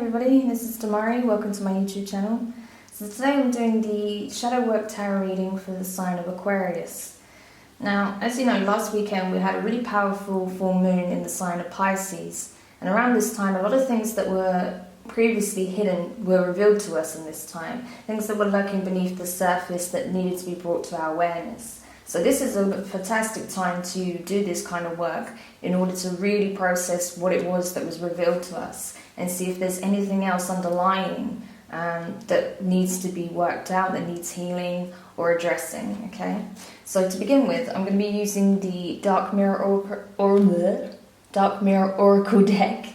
everybody, this is Demari, welcome to my YouTube channel. So today I'm doing the Shadow Work Tarot reading for the sign of Aquarius. Now, as you know, last weekend we had a really powerful full moon in the sign of Pisces, and around this time a lot of things that were previously hidden were revealed to us in this time, things that were lurking beneath the surface that needed to be brought to our awareness. So this is a fantastic time to do this kind of work in order to really process what it was that was revealed to us and see if there's anything else underlying that needs to be worked out, that needs healing or addressing, okay? So to begin with, I'm going to be using the Dark Mirror Oracle deck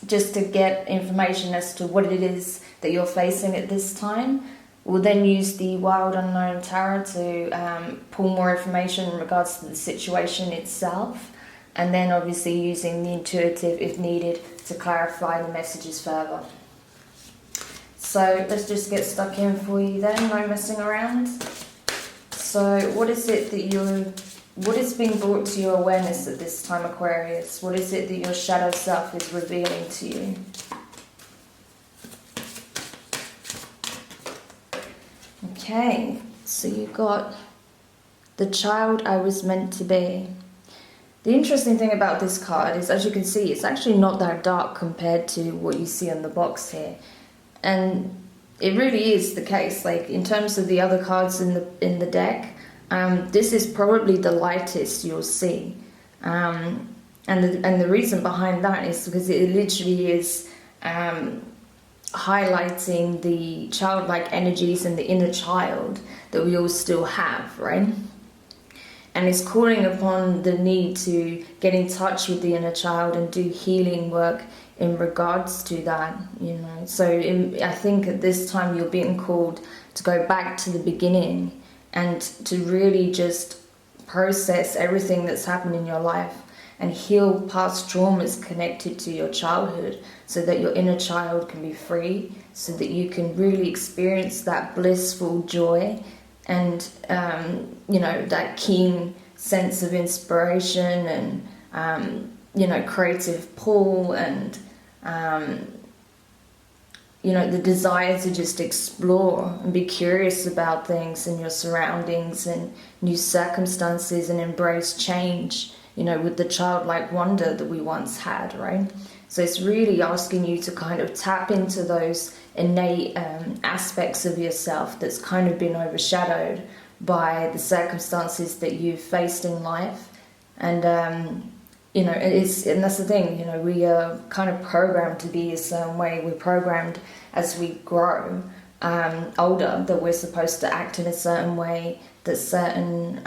just to get information as to what it is that you're facing at this time. We'll then use the Wild Unknown Tarot to pull more information in regards to the situation itself, and then obviously using the intuitive if needed to clarify the messages further. So let's just get stuck in for you then, no messing around. So what is it that what is being brought to your awareness at this time, Aquarius? What is it that your shadow self is revealing to you? Okay, so you've got the child I was meant to be. The interesting thing about this card is, as you can see, it's actually not that dark compared to what you see on the box here. And it really is the case, like in terms of the other cards in the deck, this is probably the lightest you'll see. And the reason behind that is because it literally is highlighting the childlike energies and the inner child that we all still have, right? And it's calling upon the need to get in touch with the inner child and do healing work in regards to that, you know. So I think at this time you're being called to go back to the beginning and to really just process everything that's happened in your life and heal past traumas connected to your childhood so that your inner child can be free, so that you can really experience that blissful joy and, you know, that keen sense of inspiration and, you know, creative pull and, you know, the desire to just explore and be curious about things and your surroundings and new circumstances and embrace change, you know, with the childlike wonder that we once had, right? So it's really asking you to kind of tap into those innate aspects of yourself that's kind of been overshadowed by the circumstances that you've faced in life. And, you know, and that's the thing, you know, we are kind of programmed to be a certain way. We're programmed as we grow older that we're supposed to act in a certain way, that certain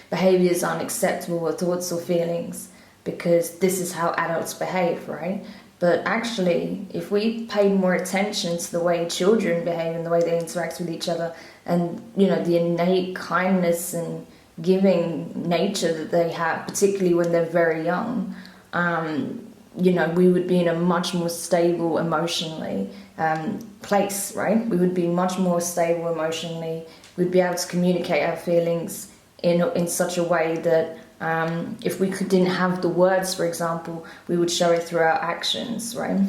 behaviours aren't acceptable, or thoughts or feelings, because this is how adults behave, right? But actually, if we paid more attention to the way children behave and the way they interact with each other, and, you know, the innate kindness and giving nature that they have, particularly when they're very young, you know, we would be in a much more stable emotionally place, right? We would be much more stable emotionally. We'd be able to communicate our feelings in such a way that if we didn't have the words, for example, we would show it through our actions, right?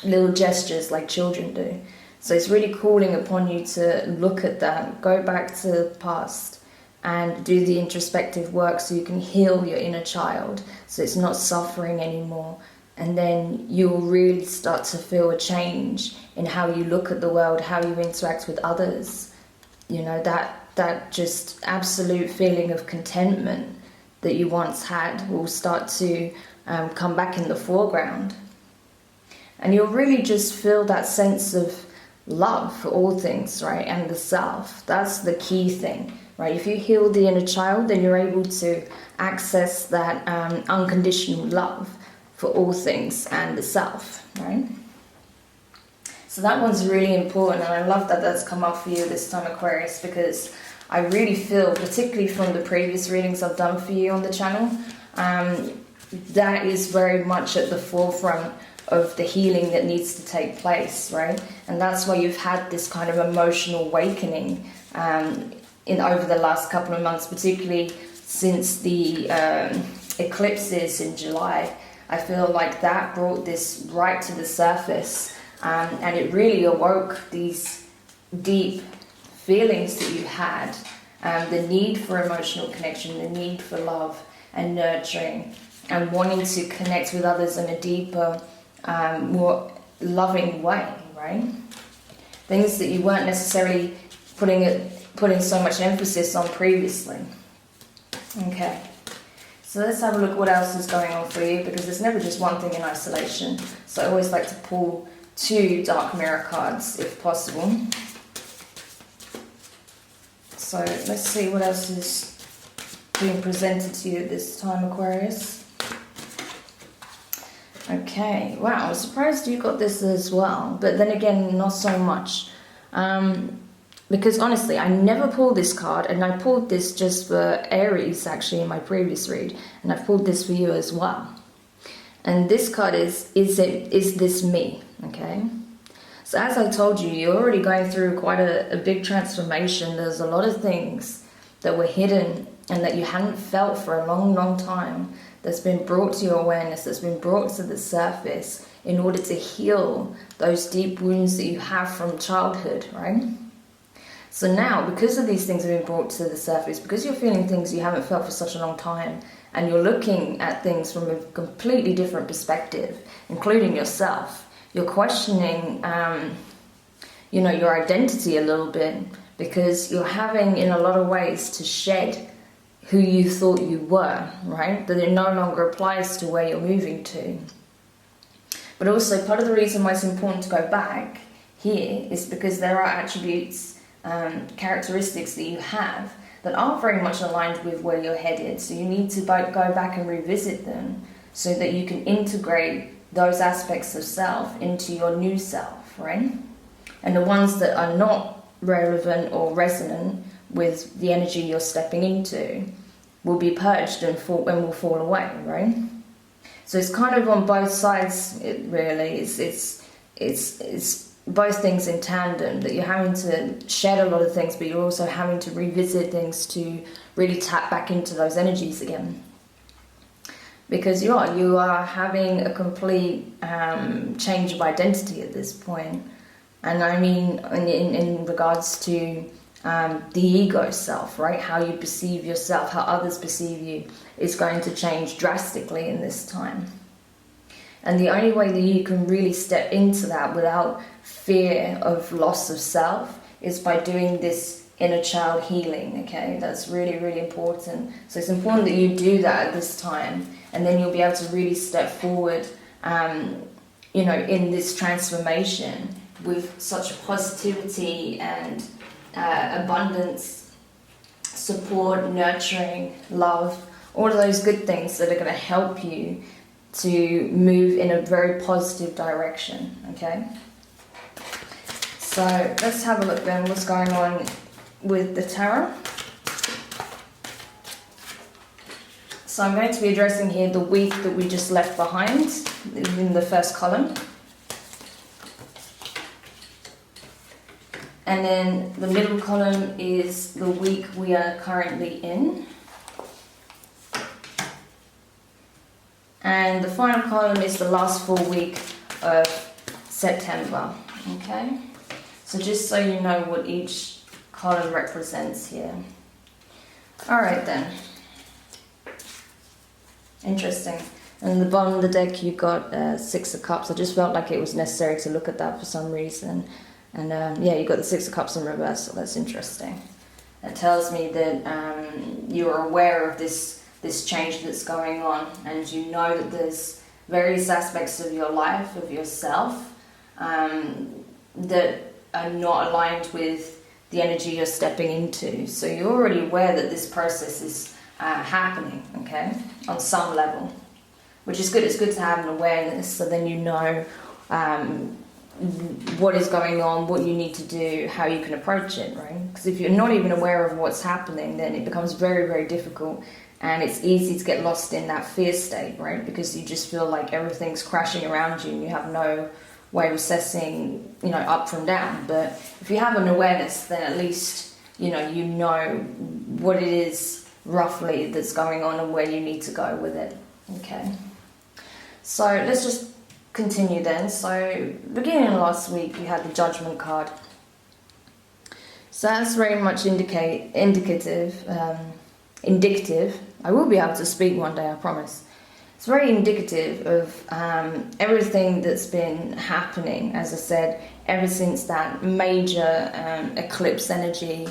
Little gestures like children do. So it's really calling upon you to look at that, go back to the past and do the introspective work so you can heal your inner child so it's not suffering anymore. And then you'll really start to feel a change in how you look at the world, how you interact with others. You know, that just absolute feeling of contentment that you once had will start to come back in the foreground. And you'll really just feel that sense of love for all things, right? And the self. That's the key thing, right? If you heal the inner child, then you're able to access that unconditional love for all things and the self, right? So that one's really important, and I love that that's come up for you this time, Aquarius, because I really feel, particularly from the previous readings I've done for you on the channel, that is very much at the forefront of the healing that needs to take place, right? And that's why you've had this kind of emotional awakening over the last couple of months, particularly since the eclipses in July. I feel like that brought this right to the surface, and it really awoke these deep feelings that you had, the need for emotional connection, the need for love and nurturing, and wanting to connect with others in a deeper, more loving way, right? Things that you weren't necessarily putting so much emphasis on previously. Okay, so let's have a look what else is going on for you, because there's never just one thing in isolation. So I always like to pull 2 dark mirror cards if possible. So let's see what else is being presented to you at this time, Aquarius. Okay, wow, I'm surprised you got this as well, but then again, not so much. Because honestly, I never pulled this card, and I pulled this just for Aries actually in my previous read, and I've pulled this for you as well. And this card is this me? Okay. So as I told you, you're already going through quite a big transformation. There's a lot of things that were hidden and that you hadn't felt for a long, long time that's been brought to your awareness, that's been brought to the surface in order to heal those deep wounds that you have from childhood, right? So now, because of these things have been brought to the surface, because you're feeling things you haven't felt for such a long time, and you're looking at things from a completely different perspective, including yourself, you're questioning, your identity a little bit, because you're having, in a lot of ways, to shed who you thought you were, right? That it no longer applies to where you're moving to. But also, part of the reason why it's important to go back here is because there are attributes, characteristics that you have that aren't very much aligned with where you're headed. So you need to go back and revisit them so that you can integrate those aspects of self into your new self, right? And the ones that are not relevant or resonant with the energy you're stepping into will be purged and will fall away, right? So it's kind of on both sides, it's both things in tandem, that you're having to shed a lot of things, but you're also having to revisit things to really tap back into those energies again. Because you are having a complete change of identity at this point. And I mean in regards to the ego self, right? How you perceive yourself, how others perceive you is going to change drastically in this time. And the only way that you can really step into that without fear of loss of self is by doing this inner child healing, okay? That's really, really important. So it's important that you do that at this time, and then you'll be able to really step forward, in this transformation with such positivity and abundance, support, nurturing, love, all of those good things that are going to help you to move in a very positive direction, okay? So let's have a look then what's going on with the tarot. So I'm going to be addressing here the week that we just left behind in the first column. And then the middle column is the week we are currently in. And the final column is the last full week of September, okay? So just so you know what each column represents here. All right then. Interesting. And at the bottom of the deck you got 6 of Cups. I just felt like it was necessary to look at that for some reason. And you got the 6 of Cups in reverse, so that's interesting. It tells me that you're aware of this change that's going on, and you know that there's various aspects of your life, of yourself, that are not aligned with the energy you're stepping into. So you're already aware that this process is happening, okay, on some level, which is good. It's good to have an awareness, so then you know what is going on, what you need to do, how you can approach it, right? Because if you're not even aware of what's happening, then it becomes very, very difficult, and it's easy to get lost in that fear state, right? Because you just feel like everything's crashing around you and you have no way of assessing, up from down. But if you have an awareness, then at least, you know what it is roughly that's going on and where you need to go with it, okay? So let's just continue then. So beginning of last week, we had the Judgment card. So that's very much indicative. I will be able to speak one day, I promise. It's very indicative of everything that's been happening, as I said, ever since that major eclipse energy,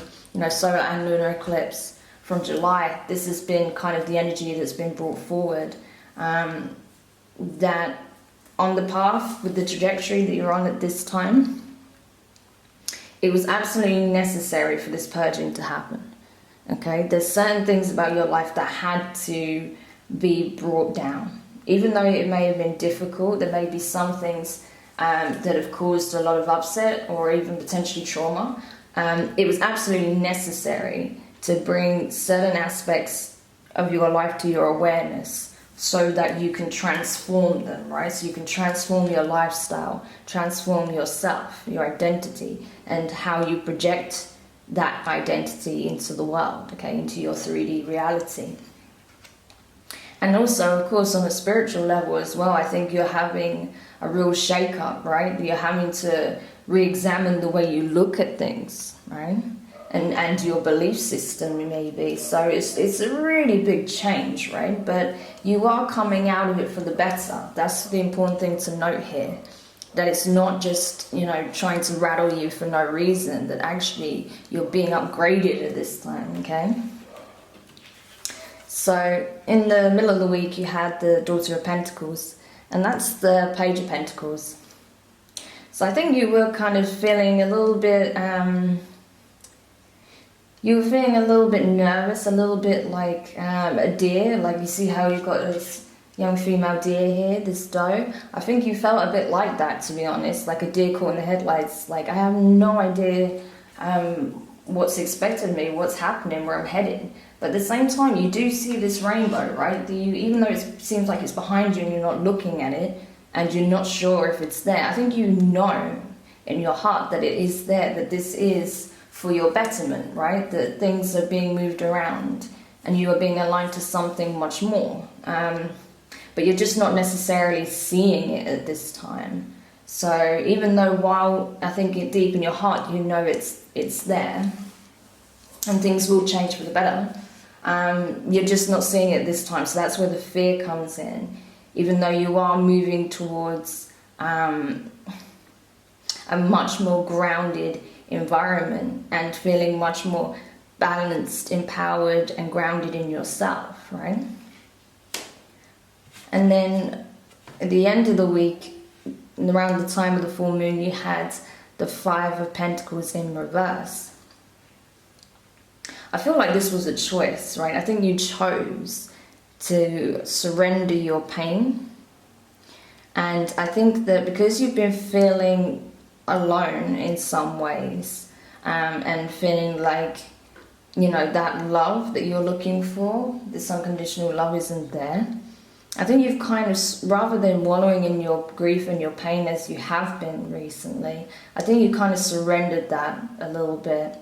solar and lunar eclipse from July. This has been kind of the energy that's been brought forward. That on the path with the trajectory that you're on at this time, it was absolutely necessary for this purging to happen. Okay, there's certain things about your life that had to be brought down. Even though it may have been difficult, there may be some things that have caused a lot of upset or even potentially trauma. It was absolutely necessary to bring certain aspects of your life to your awareness so that you can transform them, right? So you can transform your lifestyle, transform yourself, your identity, and how you project that identity into the world, okay, into your 3D reality. And also, of course, on a spiritual level as well, I think you're having a real shake-up, right? You're having to re-examine the way you look at things, right? And your belief system, maybe. So it's a really big change, right? But you are coming out of it for the better. That's the important thing to note here. That it's not just, trying to rattle you for no reason, that actually you're being upgraded at this time, okay? So in the middle of the week, you had the Daughter of Pentacles, and that's the Page of Pentacles. So I think you were kind of feeling a little bit, nervous, a little bit like a deer. Like you see how you've got this young female deer here, this doe. I think you felt a bit like that, to be honest, like a deer caught in the headlights. Like, I have no idea what's expected of me, what's happening, where I'm heading. But at the same time, you do see this rainbow, right? Even though it seems like it's behind you and you're not looking at it and you're not sure if it's there, I think you know in your heart that it is there, that this is for your betterment, right? That things are being moved around and you are being aligned to something much more. But you're just not necessarily seeing it at this time. So even though while I think it deep in your heart, you know it's there and things will change for the better, you're just not seeing it this time. So that's where the fear comes in. Even though you are moving towards a much more grounded environment and feeling much more balanced, empowered and grounded in yourself, right? And then at the end of the week, around the time of the full moon, you had the Five of Pentacles in reverse. I feel like this was a choice, right? I think you chose to surrender your pain. And I think that because you've been feeling alone in some ways, and feeling like, that love that you're looking for, this unconditional love isn't there. I think you've kind of, rather than wallowing in your grief and your pain as you have been recently, I think you kind of surrendered that a little bit.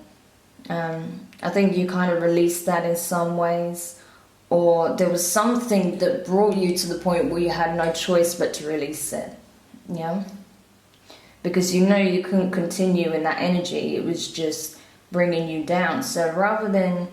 I think you kind of released that in some ways, or there was something that brought you to the point where you had no choice but to release it, yeah? Because you couldn't continue in that energy, it was just bringing you down. So rather than,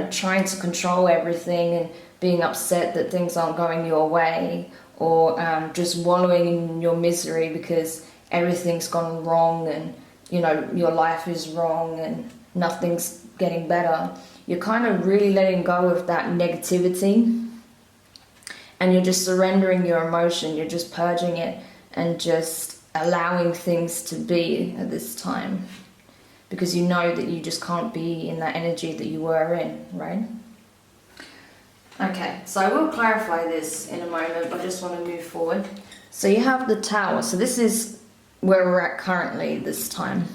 trying to control everything and being upset that things aren't going your way, or just wallowing in your misery because everything's gone wrong and your life is wrong and nothing's getting better, you're kind of really letting go of that negativity and you're just surrendering your emotion, you're just purging it and just allowing things to be at this time, because you know that you just can't be in that energy that you were in, right? Okay, so I will clarify this in a moment, but I just want to move forward. So you have the Tower. So this is where we're at currently this time.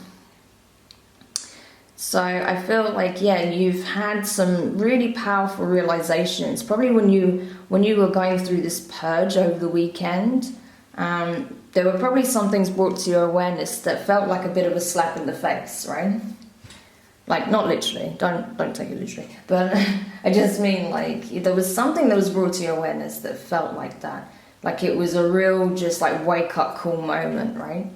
So I feel like, you've had some really powerful realizations. Probably when you were going through this purge over the weekend, there were probably some things brought to your awareness that felt like a bit of a slap in the face, right? Like, not literally, don't take it literally, but I just mean like there was something that was brought to your awareness that felt like that. Like it was a real just like wake up call moment, right?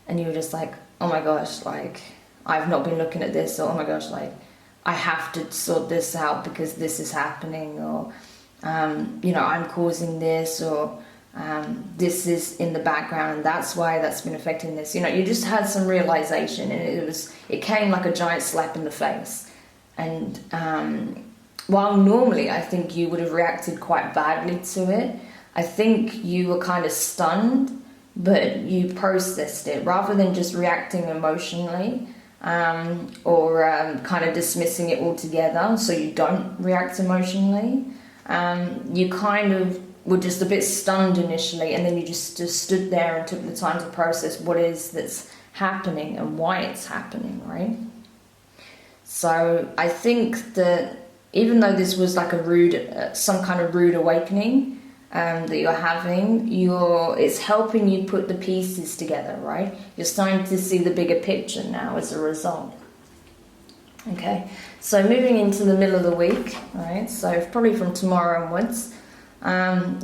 And you were just like, oh my gosh, like I've not been looking at this, or oh my gosh, like I have to sort this out because this is happening, or you know, I'm causing this, or this is in the background and that's why that's been affecting this. You know, you just had some realization, and it came like a giant slap in the face. And while normally I think you would have reacted quite badly to it, I think you were kind of stunned, but you processed it rather than just reacting emotionally, or kind of dismissing it altogether so you don't react emotionally. You kind of were just a bit stunned initially, and then you just stood there and took the time to process what it is that's happening and why it's happening, right? So I think that even though this was like some kind of rude awakening that you're having, it's helping you put the pieces together, right? You're starting to see the bigger picture now as a result. Okay, so moving into the middle of the week, right? So probably from tomorrow onwards,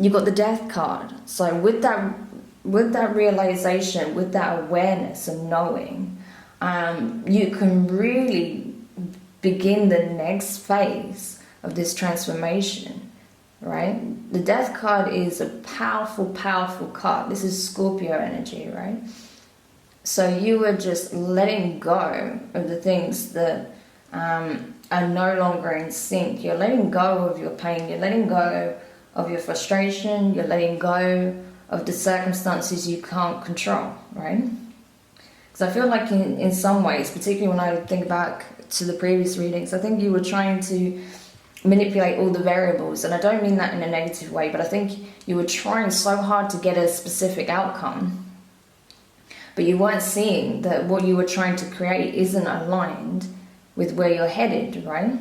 you've got the Death card. So with that realization, with that awareness and knowing, you can really begin the next phase of this transformation, right? The Death card is a powerful, powerful card. This is Scorpio energy, right? So you are just letting go of the things that are no longer in sync. You're letting go of your pain. You're letting go of your frustration. You're letting go of the circumstances you can't control, right? Because I feel like in some ways, particularly when I think back to the previous readings, I think you were trying to manipulate all the variables, and I don't mean that in a negative way, but I think you were trying so hard to get a specific outcome, but you weren't seeing that what you were trying to create isn't aligned with where you're headed, right?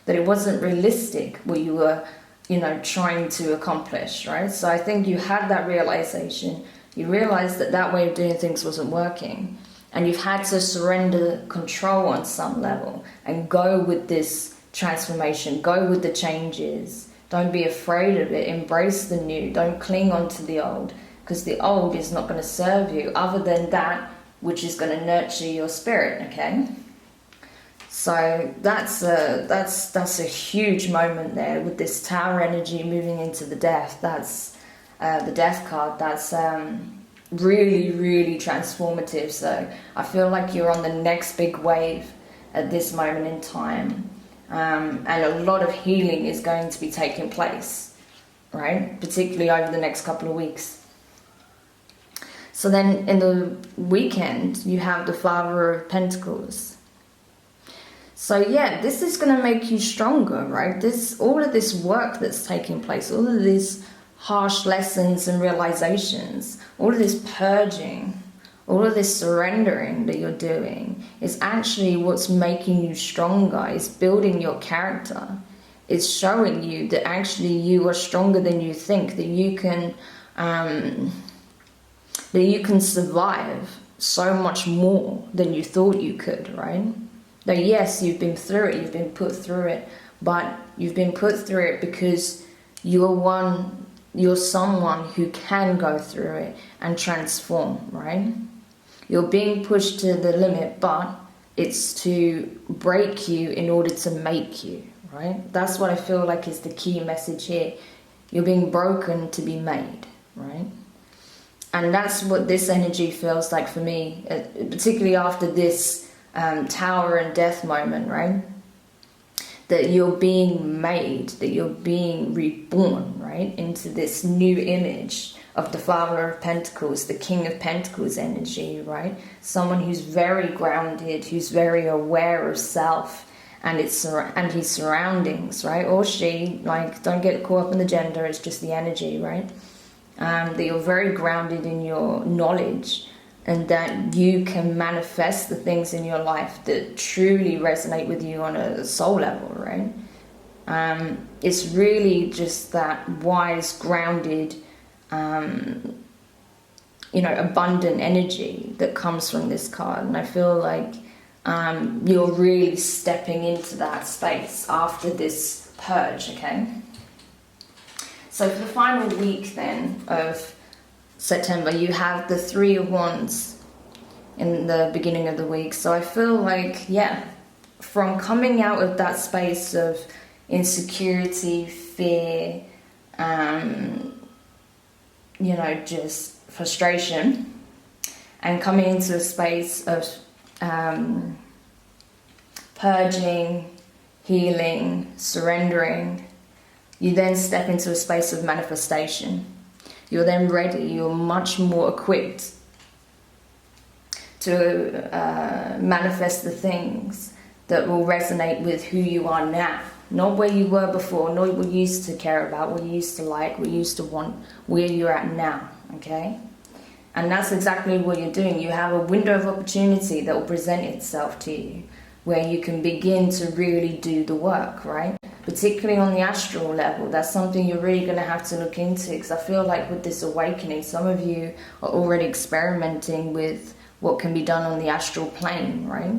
That it wasn't realistic what you were, you know, trying to accomplish, right? So I think you had that realization. You realized that that way of doing things wasn't working, and you've had to surrender control on some level and go with this transformation, go with the changes. Don't be afraid of it. Embrace the new. Don't cling on to the old, because the old is not going to serve you other than that which is going to nurture your spirit, okay? So that's a huge moment there with this Tower energy moving into the Death. That's the Death card. That's really, really transformative. So I feel like you're on the next big wave at this moment in time. And a lot of healing is going to be taking place, right? Particularly over the next couple of weeks. So then in the weekend, you have the Father of Pentacles. So yeah, this is going to make you stronger, right? All of this work that's taking place, all of these harsh lessons and realizations, all of this purging, all of this surrendering that you're doing is actually what's making you stronger. It's building your character. It's showing you that actually you are stronger than you think, that you can survive so much more than you thought you could, right? That yes, you've been through it, you've been put through it, but you've been put through it because you're someone who can go through it and transform, right? You're being pushed to the limit, but it's to break you in order to make you, right? That's what I feel like is the key message here. You're being broken to be made, right? And that's what this energy feels like for me, particularly after this Tower and Death moment, right? That you're being made, that you're being reborn, right? Into this new image of the Father of Pentacles, the King of Pentacles energy, right? Someone who's very grounded, who's very aware of self and his surroundings, right? Or she, like, don't get caught up in the gender, it's just the energy, right? That you're very grounded in your knowledge, and that you can manifest the things in your life that truly resonate with you on a soul level, right? It's really just that wise, grounded, abundant energy that comes from this card. And I feel like you're really stepping into that space after this purge, okay? So for the final week then of September, you have the Three of Wands in the beginning of the week. So I feel like, yeah, from coming out of that space of insecurity, fear, just frustration, and coming into a space of purging, healing, surrendering, you then step into a space of manifestation. You're then ready, you're much more equipped to manifest the things that will resonate with who you are now. Not where you were before, not what you used to care about, what you used to like, what you used to want, where you're at now, okay? And that's exactly what you're doing. You have a window of opportunity that will present itself to you, where you can begin to really do the work, right? Particularly on the astral level, that's something you're really going to have to look into, because I feel like with this awakening, some of you are already experimenting with what can be done on the astral plane, right?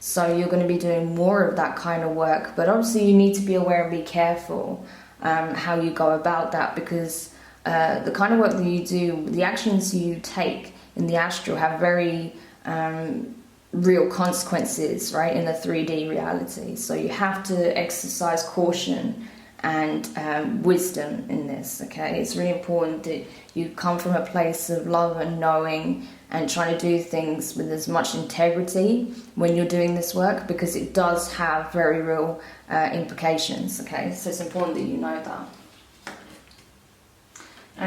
So you're going to be doing more of that kind of work, but obviously you need to be aware and be careful how you go about that, because the kind of work that you do, the actions you take in the astral have very real consequences, right, in the 3D reality. So you have to exercise caution and wisdom in this, okay? It's really important that you come from a place of love and knowing and trying to do things with as much integrity when you're doing this work, because it does have very real implications, okay? So it's important that you know that.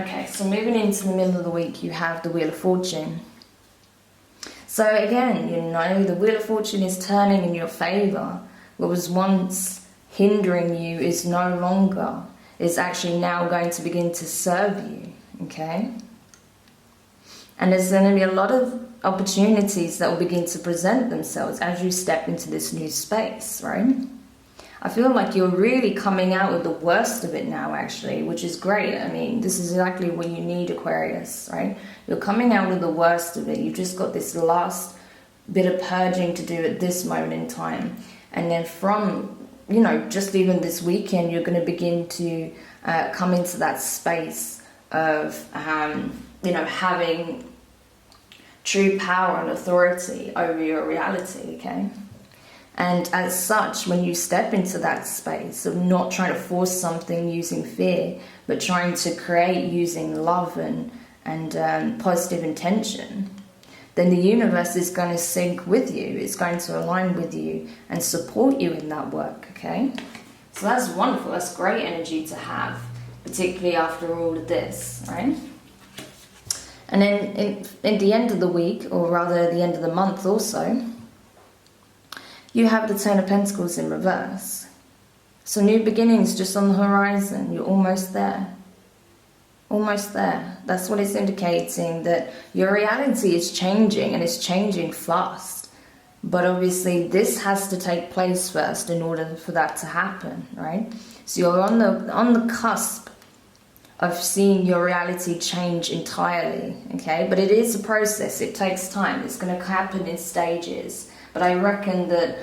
Okay, so moving into the middle of the week, you have the Wheel of Fortune. So again, the Wheel of Fortune is turning in your favour. What was once hindering you is no longer, is actually now going to begin to serve you, okay? And there's going to be a lot of opportunities that will begin to present themselves as you step into this new space, right? I feel like you're really coming out with the worst of it now, actually, which is great. I mean, this is exactly what you need, Aquarius, right? You're coming out with the worst of it. You've just got this last bit of purging to do at this moment in time. And then from, just even this weekend, you're going to begin to come into that space of, having true power and authority over your reality, okay? And as such, when you step into that space of not trying to force something using fear, but trying to create using love and positive intention, then the universe is going to sync with you. It's going to align with you and support you in that work, okay? So that's wonderful. That's great energy to have, particularly after all of this, right? And then in the end of the week, or rather the end of the month also, you have the Ten of Pentacles in reverse. So new beginnings just on the horizon. You're almost there. Almost there. That's what it's indicating, that your reality is changing, and it's changing fast. But obviously this has to take place first in order for that to happen, right? So you're on the cusp of seeing your reality change entirely, okay? But it is a process. It takes time. It's going to happen in stages. But I reckon that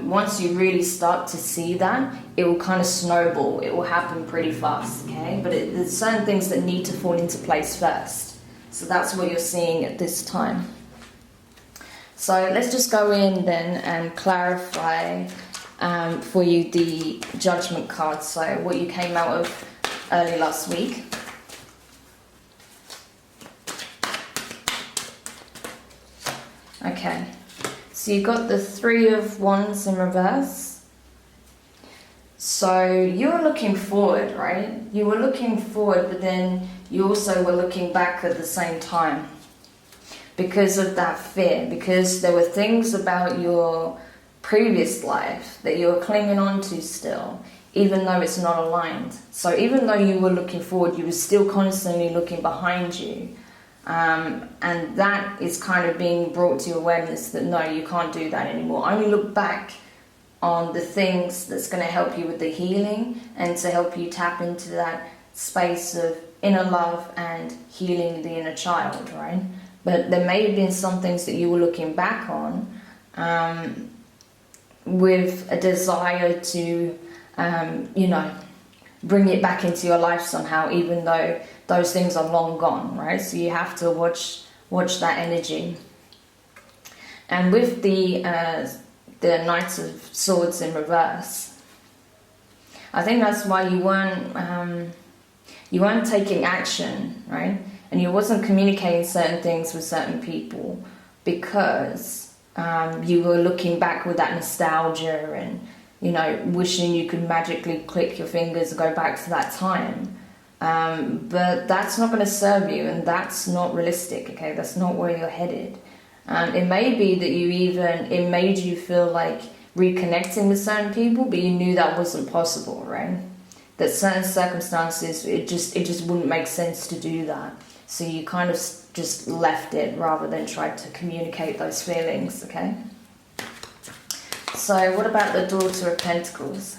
once you really start to see that, it will kind of snowball. It will happen pretty fast, okay? But there's certain things that need to fall into place first. So that's what you're seeing at this time. So let's just go in then and clarify for you the Judgment card. So what you came out of early last week. Okay. So you've got the Three of Wands in reverse. So you're looking forward, right? You were looking forward, but then you also were looking back at the same time. Because of that fear, because there were things about your previous life that you were clinging on to still, even though it's not aligned. So even though you were looking forward, you were still constantly looking behind you. And that is kind of being brought to your awareness that no, you can't do that anymore. Only look back on the things that's going to help you with the healing and to help you tap into that space of inner love and healing the inner child, right? But there may have been some things that you were looking back on with a desire to, bring it back into your life somehow, even though those things are long gone, right? So you have to watch that energy. And with the Knight of Swords in reverse, I think that's why you weren't taking action, right? And you wasn't communicating certain things with certain people because you were looking back with that nostalgia and, you know, wishing you could magically click your fingers and go back to that time. But that's not going to serve you, and that's not realistic, okay? That's not where you're headed. It may be that it made you feel like reconnecting with certain people, but you knew that wasn't possible, right? That certain circumstances, it just wouldn't make sense to do that. So you kind of just left it rather than tried to communicate those feelings, okay? So what about the Daughter of Pentacles?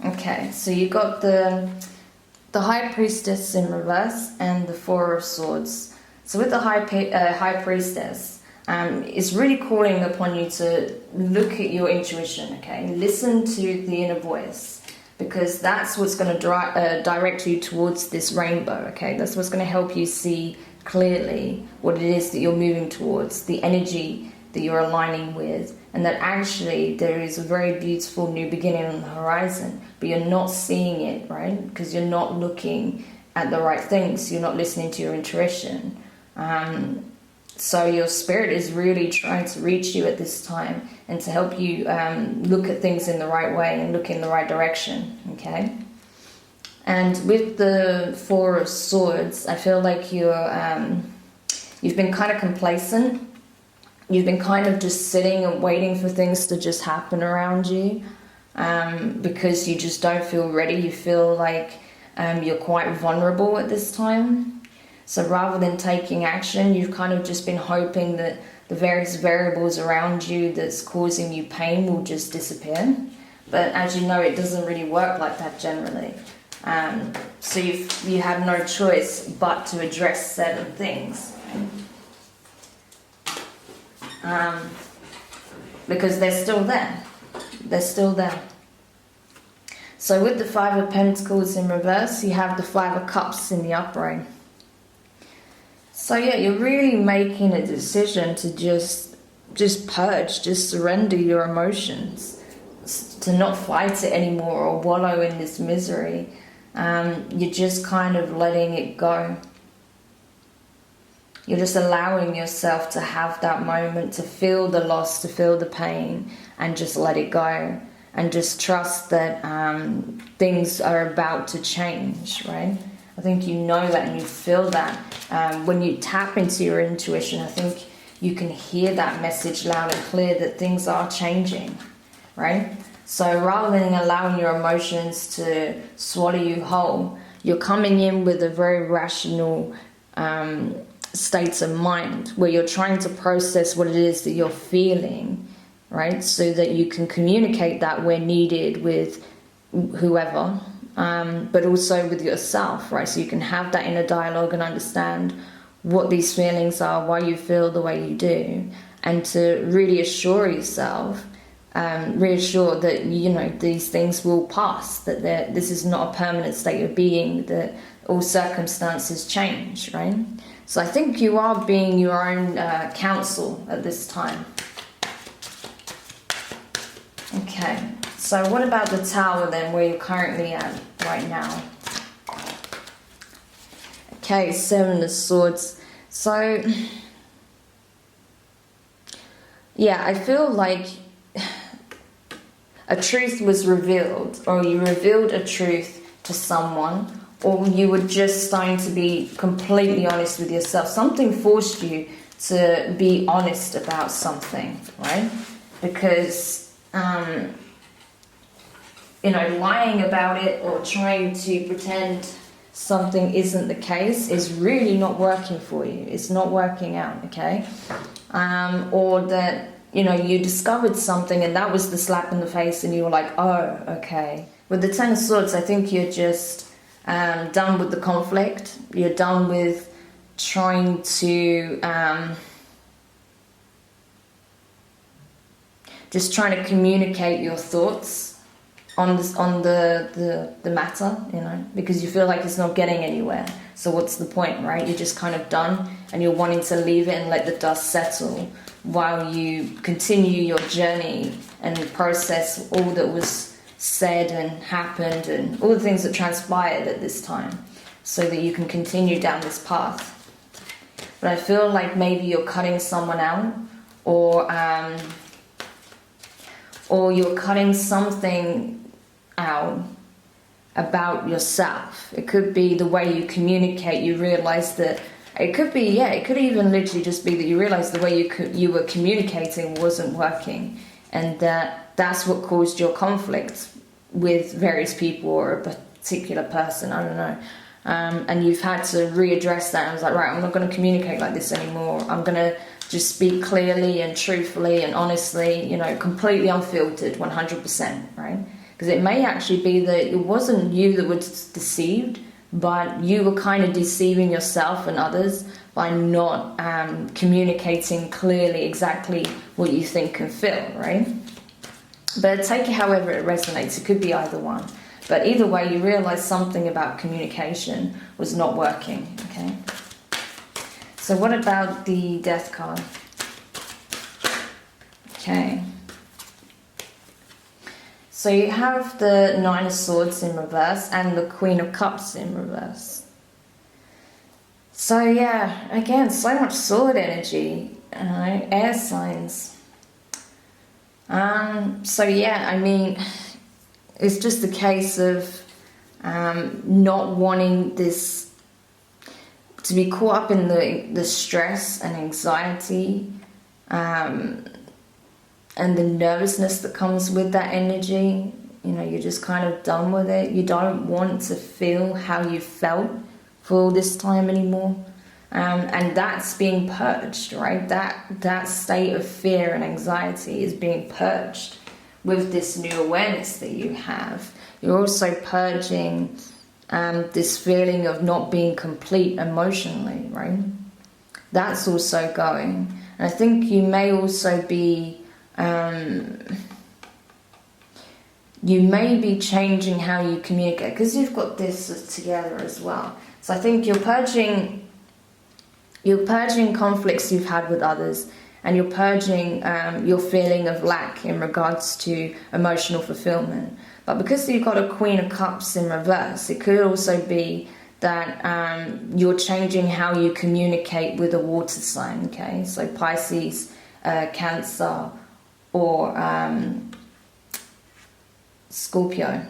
Okay, so you got the High Priestess in reverse and the Four of Swords. So with the High Priestess, it's really calling upon you to look at your intuition, okay? Listen to the inner voice, because that's what's going to direct you towards this rainbow, okay? That's what's going to help you see clearly what it is that you're moving towards, the energy that you're aligning with, and that actually there is a very beautiful new beginning on the horizon, but you're not seeing it, right? Because you're not looking at the right things, you're not listening to your intuition. So your spirit is really trying to reach you at this time and to help you look at things in the right way and look in the right direction, okay? And with the Four of Swords, I feel like you've been kind of complacent. You've been kind of just sitting and waiting for things to just happen around you because you just don't feel ready. You feel like you're quite vulnerable at this time. So rather than taking action, you've kind of just been hoping that the various variables around you that's causing you pain will just disappear. But as you know, it doesn't really work like that generally. So you have no choice but to address certain things. Because they're still there. They're still there. So with the Five of Pentacles in reverse, you have the Five of Cups in the upright. So yeah, you're really making a decision to just purge, just surrender your emotions, to not fight it anymore or wallow in this misery. You're just kind of letting it go. You're just allowing yourself to have that moment, to feel the loss, to feel the pain, and just let it go. And just trust that things are about to change, right? I think you know that and you feel that. When you tap into your intuition, I think you can hear that message loud and clear that things are changing, right? So rather than allowing your emotions to swallow you whole, you're coming in with a very rational state of mind where you're trying to process what it is that you're feeling, right? So that you can communicate that where needed with whoever, but also with yourself, right? So you can have that inner dialogue and understand what these feelings are, why you feel the way you do, and to really assure yourself, reassure that, you know, these things will pass, that this is not a permanent state of being, that all circumstances change, right? So I think you are being your own counsel at this time. Okay, so what about the Tower then, where you're currently at right now? Okay, Seven of Swords. So, yeah, I feel like a truth was revealed, or you revealed a truth to someone, or you were just starting to be completely honest with yourself. Something forced you to be honest about something, right? Because you know, lying about it or trying to pretend something isn't the case is really not working for you. It's not working out, okay? Or that, you know, you discovered something and that was the slap in the face and you were like, oh, okay. With the Ten of Swords, I think you're just done with the conflict. You're done with trying to just trying to communicate your thoughts on this, on the matter, you know, because you feel like it's not getting anywhere. So what's the point, right? You're just kind of done, and you're wanting to leave it and let the dust settle while you continue your journey and process all that was said and happened and all the things that transpired at this time, so that you can continue down this path. But I feel like maybe you're cutting someone out, or you're cutting something out about yourself. It could be the way you communicate. You realize that it could be, yeah, it could even literally just be that you realize the way you were communicating wasn't working, and that's what caused your conflict with various people or a particular person, I don't know. And you've had to readdress that. I was like, right, I'm not going to communicate like this anymore. I'm going to just speak clearly and truthfully and honestly, you know, completely unfiltered, 100%, right? Because it may actually be that it wasn't you that was deceived, but you were kind of deceiving yourself and others by not communicating clearly exactly what you think and feel, right? But take it however it resonates. It could be either one. But either way, you realize something about communication was not working, okay? So what about the Death card? Okay. So you have the Nine of Swords in reverse and the Queen of Cups in reverse. So yeah, again, so much sword energy, air signs. So yeah, I mean, it's just a case of not wanting this to be caught up in the stress and anxiety and the nervousness that comes with that energy. You know, you're just kind of done with it. You don't want to feel how you felt for all this time anymore. And that's being purged, right? That state of fear and anxiety is being purged with this new awareness that you have. You're also purging this feeling of not being complete emotionally, right? That's also going. And I think you may also be changing how you communicate, because you've got this together as well. So I think you're purging conflicts you've had with others, and you're purging your feeling of lack in regards to emotional fulfillment. But because you've got a Queen of Cups in reverse, it could also be that you're changing how you communicate with a water sign, okay? So Pisces, Cancer, or Scorpio.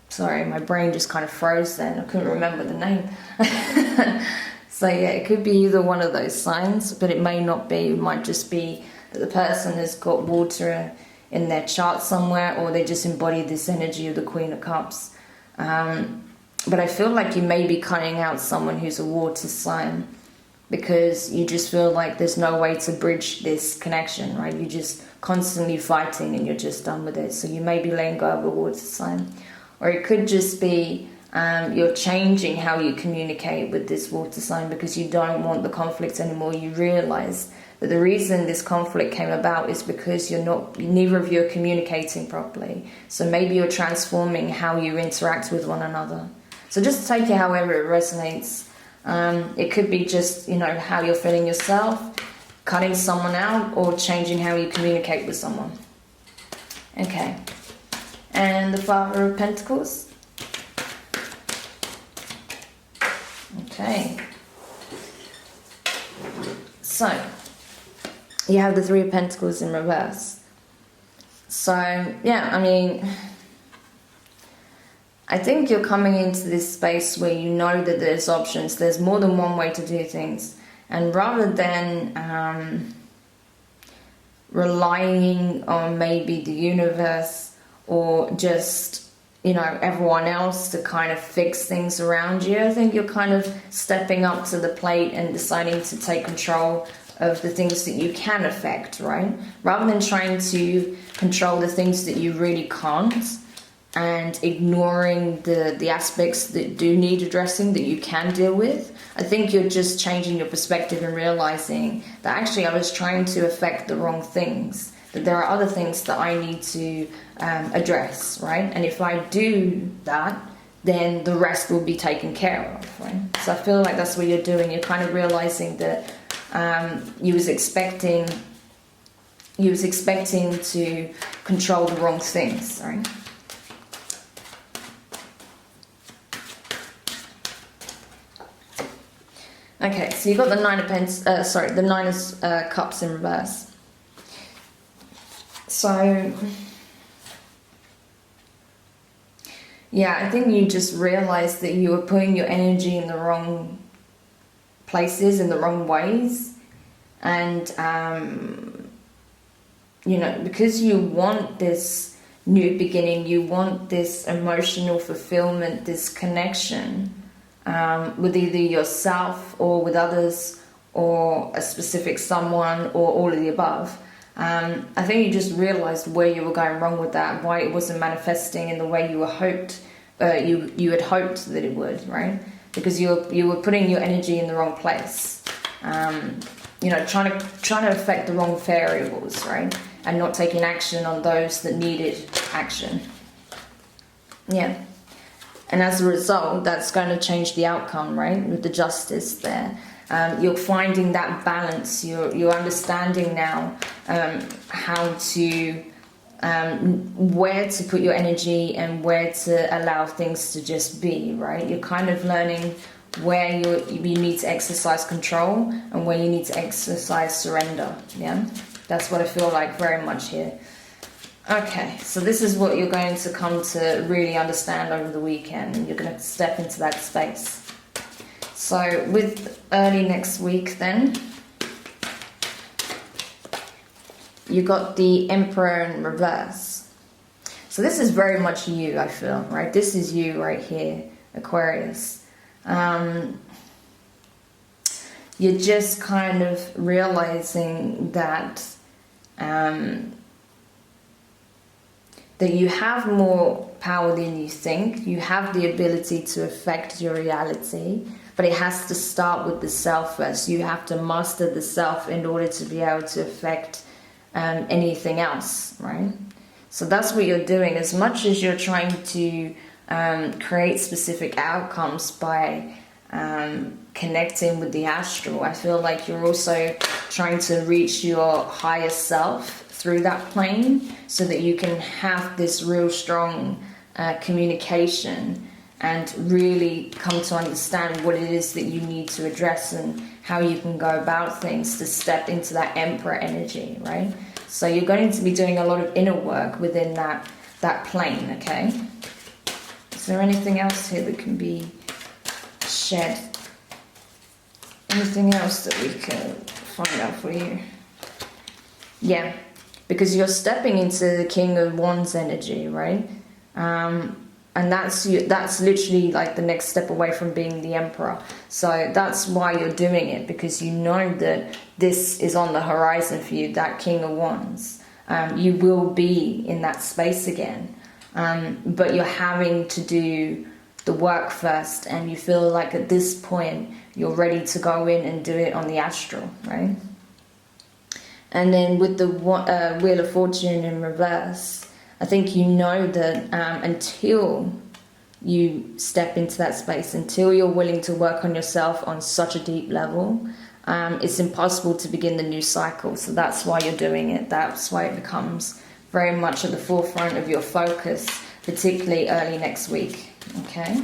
Sorry, my brain just kind of froze then. I couldn't remember the name. So yeah, it could be either one of those signs, but it may not be. It might just be that the person has got water in their chart somewhere, or they just embody this energy of the Queen of Cups. But I feel like you may be cutting out someone who's a water sign, because you just feel like there's no way to bridge this connection, right? You're just constantly fighting and you're just done with it. So you may be letting go of a water sign. Or it could just be you're changing how you communicate with this water sign because you don't want the conflict anymore. You realize that the reason this conflict came about is because neither of you are communicating properly. So maybe you're transforming how you interact with one another. So just take it however it resonates. It could be just, how you're feeling yourself, cutting someone out, or changing how you communicate with someone. Okay. And the Father of Pentacles. Okay. So, you have the Three of Pentacles in reverse. So, yeah, I think you're coming into this space where you know that there's options. There's more than one way to do things. And rather than relying on maybe the universe or just, everyone else to kind of fix things around you, I think you're kind of stepping up to the plate and deciding to take control of the things that you can affect, right? Rather than trying to control the things that you really can't, and ignoring the aspects that do need addressing that you can deal with. I think you're just changing your perspective and realizing that actually I was trying to affect the wrong things. that there are other things that I need to address, right? And if I do that, then the rest will be taken care of, right? So I feel like that's what you're doing. You're kind of realizing that you was expecting to control the wrong things, right? Okay, so you got the the Nine of Cups in reverse. So, yeah, I think you just realized that you were putting your energy in the wrong places, in the wrong ways. And, you know, because you want this new beginning, you want this emotional fulfillment, this connection with either yourself or with others or a specific someone or all of the above. I think you just realized where you were going wrong with that, why it wasn't manifesting in the way you were you had hoped that it would, right? Because you were putting your energy in the wrong place. You know, trying to affect the wrong variables, right? And not taking action on those that needed action. Yeah. And as a result, that's going to change the outcome, right? With the justice there. You're finding that balance. You're understanding now how to where to put your energy and where to allow things to just be, right? You're kind of learning where you need to exercise control and where you need to exercise surrender. Yeah, that's what I feel like very much here. Okay, so this is what you're going to come to really understand over the weekend. You're going to step into that space. So with early next week then, you got the Emperor in reverse. So this is very much you, I feel, right? This is you right here, Aquarius. You're just kind of realizing that that you have more power than you think. You have the ability to affect your reality, but it has to start with the self first. You have to master the self in order to be able to affect anything else, right? So that's what you're doing. As much as you're trying to create specific outcomes by connecting with the astral, I feel like you're also trying to reach your higher self through that plane so that you can have this real strong communication and really come to understand what it is that you need to address and how you can go about things to step into that Emperor energy, right? So you're going to be doing a lot of inner work within that plane, okay? Is there anything else here that can be shared? Anything else that we can find out for you? Yeah, because you're stepping into the King of Wands energy, right? And that's literally like the next step away from being the Emperor. So that's why you're doing it, because you know that this is on the horizon for you, that King of Wands. You will be in that space again, but you're having to do the work first, and you feel like at this point you're ready to go in and do it on the astral, right? And then with the Wheel of Fortune in reverse, I think you know that until you step into that space, until you're willing to work on yourself on such a deep level, it's impossible to begin the new cycle. So that's why you're doing it. That's why it becomes very much at the forefront of your focus, particularly early next week. Okay?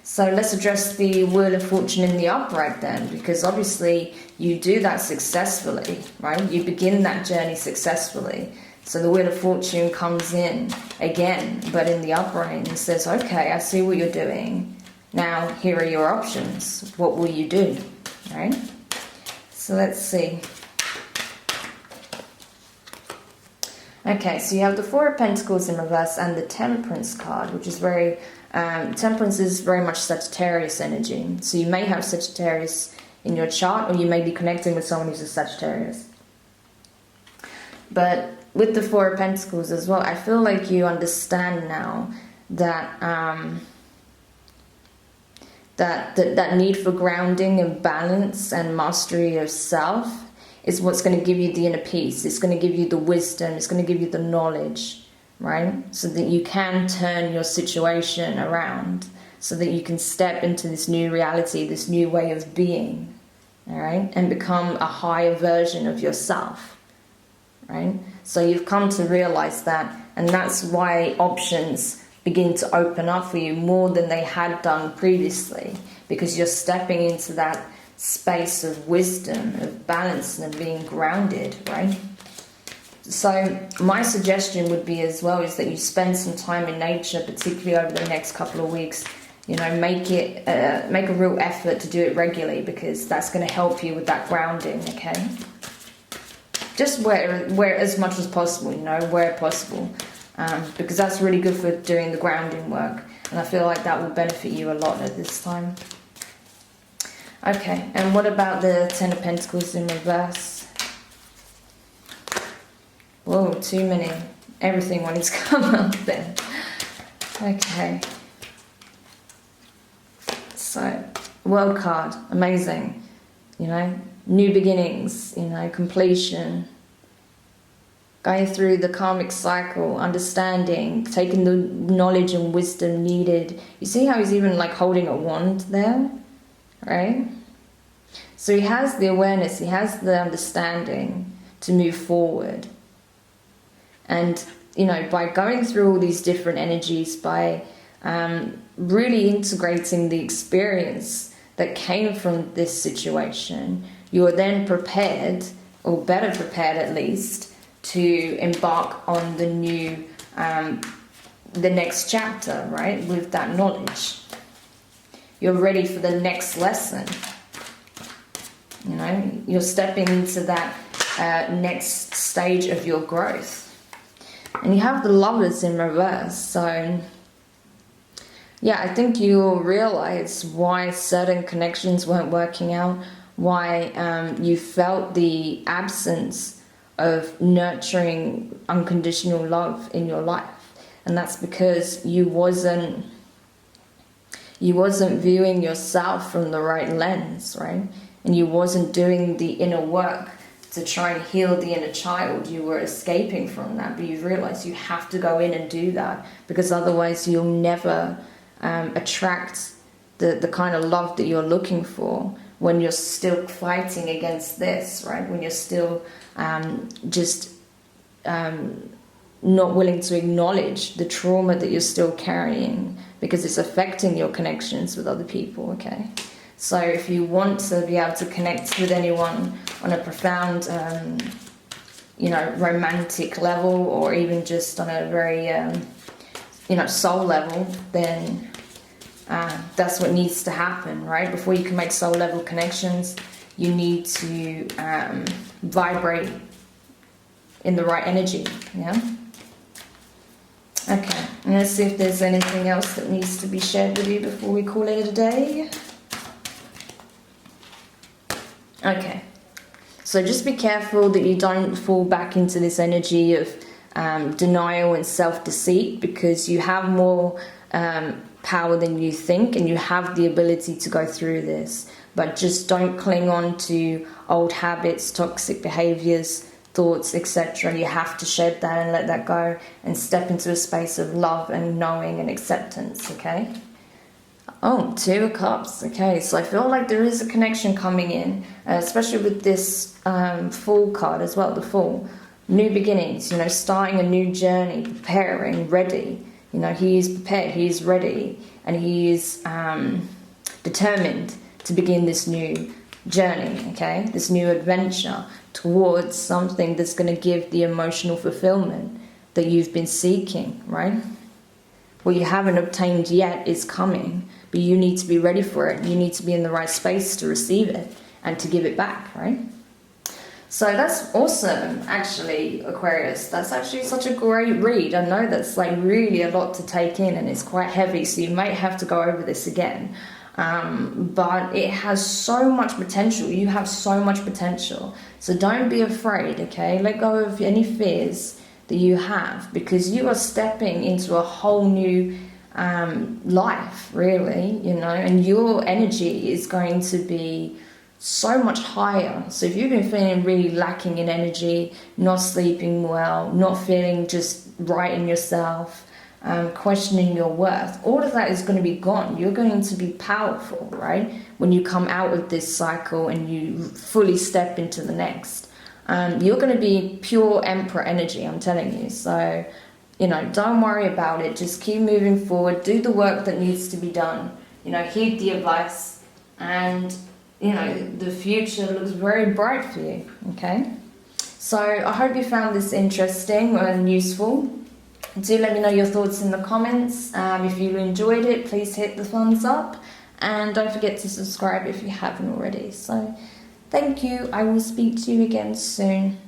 So let's address the Wheel of Fortune in the upright then, because obviously you do that successfully, right? You begin that journey successfully. So the Wheel of Fortune comes in again, but in the upright, and says, okay, I see what you're doing. Now, here are your options. What will you do, right? So let's see. Okay, so you have the Four of Pentacles in reverse and the Temperance card, which is very... Temperance is very much Sagittarius energy. So you may have Sagittarius in your chart, or you may be connecting with someone who's a Sagittarius. But with the Four of Pentacles as well, I feel like you understand now that that need for grounding and balance and mastery of self is what's going to give you the inner peace. It's going to give you the wisdom. It's going to give you the knowledge, right? So that you can turn your situation around, so that you can step into this new reality, this new way of being, all right? And become a higher version of yourself, right? So you've come to realize that, and that's why options begin to open up for you more than they had done previously, because you're stepping into that space of wisdom, of balance, and of being grounded, right? So my suggestion would be as well is that you spend some time in nature, particularly over the next couple of weeks. You know, make a real effort to do it regularly, because that's going to help you with that grounding, okay? Just where as much as possible, you know, where possible, because that's really good for doing the grounding work, and I feel like that will benefit you a lot at this time. Okay, and what about the Ten of Pentacles in reverse? Whoa, too many. Everything wanting to come up there. Okay. So, World card, amazing. You know, new beginnings, you know, completion. Going through the karmic cycle, understanding, taking the knowledge and wisdom needed. You see how he's even like holding a wand there? Right? So he has the awareness, he has the understanding to move forward. And, you know, by going through all these different energies, by really integrating the experience that came from this situation, you are then prepared, or better prepared at least, to embark on the new, the next chapter, right, with that knowledge. You're ready for the next lesson. You know, you're stepping into that next stage of your growth. And you have the Lovers in reverse, so yeah, I think you'll realize why certain connections weren't working out, why you felt the absence of nurturing unconditional love in your life. And that's because you wasn't viewing yourself from the right lens, right? And you wasn't doing the inner work to try and heal the inner child. You were escaping from that, but you realize you have to go in and do that, because otherwise you'll never attract the kind of love that you're looking for when you're still fighting against this, right? When you're still not willing to acknowledge the trauma that you're still carrying, because it's affecting your connections with other people, okay? So if you want to be able to connect with anyone on a profound, you know, romantic level, or even just on a very, you know, soul level, then that's what needs to happen, right? Before you can make soul level connections, you need to vibrate in the right energy, yeah? Okay, and let's see if there's anything else that needs to be shared with you before we call it a day. Okay, so just be careful that you don't fall back into this energy of denial and self-deceit, because you have more power than you think, and you have the ability to go through this. But just don't cling on to old habits, toxic behaviours, thoughts, etc. You have to shed that and let that go, and step into a space of love and knowing and acceptance, okay? Oh, Two of Cups. Okay, so I feel like there is a connection coming in, especially with this Fool card as well, the Fool. New beginnings, you know, starting a new journey, preparing, ready. You know, he is prepared, he is ready, and he is determined to begin this new journey, okay? This new adventure towards something that's going to give the emotional fulfillment that you've been seeking, right? What you haven't obtained yet is coming, but you need to be ready for it. You need to be in the right space to receive it and to give it back, right? So that's awesome, actually, Aquarius. That's actually such a great read. I know that's like really a lot to take in, and it's quite heavy, so you might have to go over this again. But it has so much potential. You have so much potential. So don't be afraid, okay? Let go of any fears that you have, because you are stepping into a whole new life, really, you know, and your energy is going to be so much higher. So if you've been feeling really lacking in energy, not sleeping well, not feeling just right in yourself, questioning your worth, all of that is going to be gone. You're going to be powerful, right? When you come out of this cycle and you fully step into the next, you're going to be pure emperor energy, I'm telling you. So, you know, don't worry about it. Just keep moving forward. Do the work that needs to be done. You know, heed the advice, and, you know, the future looks very bright for you, okay? So I hope you found this interesting and useful. Do let me know your thoughts in the comments. If you enjoyed it, please hit the thumbs up, and don't forget to subscribe if you haven't already. So thank you. I will speak to you again soon.